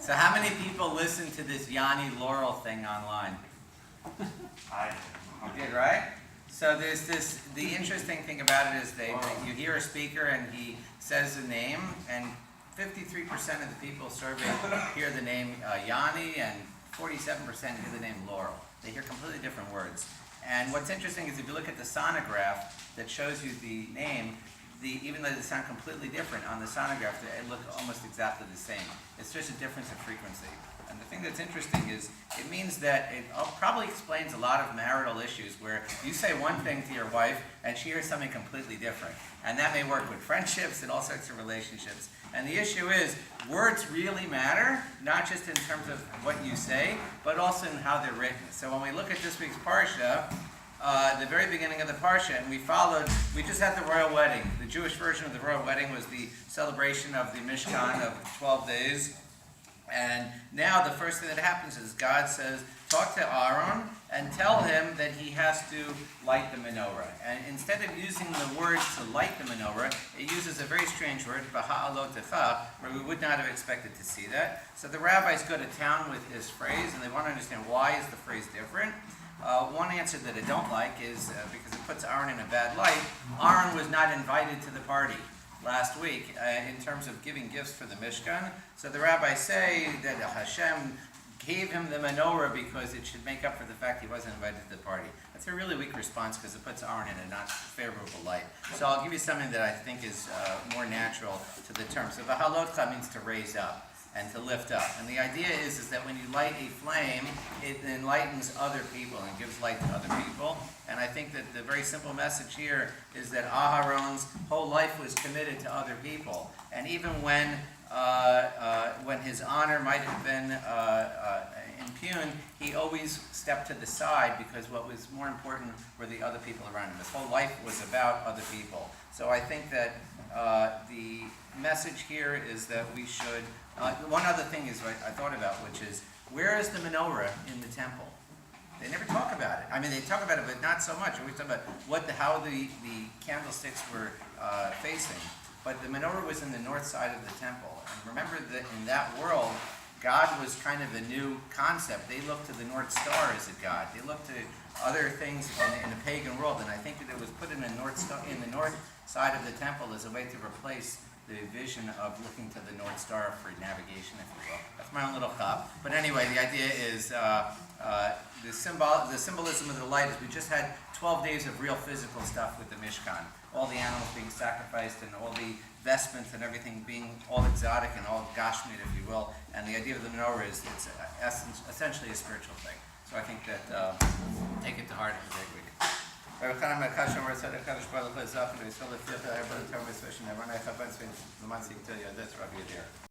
So how many people listen to this Yanni Laurel thing online? I You did, right? So there's this, the interesting thing about it is you hear a speaker and he says a name, and 53% of the people surveyed hear the name Yanni, and 47% hear the name Laurel. They hear completely different words. And what's interesting is if you look at the sonograph that shows you the name, even though they sound completely different on the sonograph, they look almost exactly the same. It's just a difference in frequency. And the thing that's interesting is it means that it probably explains a lot of marital issues where you say one thing to your wife and she hears something completely different. And that may work with friendships and all sorts of relationships. And the issue is words really matter, not just in terms of what you say, but also in how they're written. So when we look at this week's Parsha, the very beginning of the Parsha, and we just had the royal wedding. The Jewish version of the royal wedding was the celebration of the Mishkan of 12 days. And now the first thing that happens is God says, talk to Aaron and tell him that he has to light the menorah. And instead of using the word to light the menorah, it uses a very strange word, Bahaalotcha, where we would not have expected to see that. So the rabbis go to town with this phrase, and they want to understand why is the phrase different. One answer that I don't like is because it puts Aaron in a bad light. Aaron was not invited to the party last week in terms of giving gifts for the Mishkan. So the rabbis say that Hashem gave him the menorah because it should make up for the fact he wasn't invited to the party. That's a really weak response because it puts Aaron in a not favorable light. So I'll give you something that I think is more natural to the term. So Bahaalotcha means to raise up and to lift up. And the idea is that when you light a flame, it enlightens other people and gives light to other people. And I think that the very simple message here is that Aharon's whole life was committed to other people. And even when his honor might have been impugned, he always stepped to the side because what was more important were the other people around him. His whole life was about other people. So I think that the message here is that we should, one other thing is I thought about, which is, where is the menorah in the temple? They never talk about it. I mean, they talk about it, but not so much. We talk about how the candlesticks were facing. But the menorah was in the north side of the temple. And remember that in that world, God was kind of a new concept. They looked to the North Star as a God. They looked to other things in the pagan world. And I think that it was put in the north side of the temple as a way to replace the vision of looking to the North Star for navigation, if you will. That's my own little chop. But anyway, the idea is the symbolism of the light is we just had 12 days of real physical stuff with the Mishkan. All the animals being sacrificed and all the vestments and everything being all exotic and all gashmit, if you will. And the idea of the menorah is it's essentially a spiritual thing. So I think that take it to heart. It's a great week. Rabbi Chanan Makash Omer said, "Kadosh Baruch Hu Zach, and we saw the field. Everybody tell me, especially, everyone I have been saying, the months he tell you, that's Rabbi Yadir."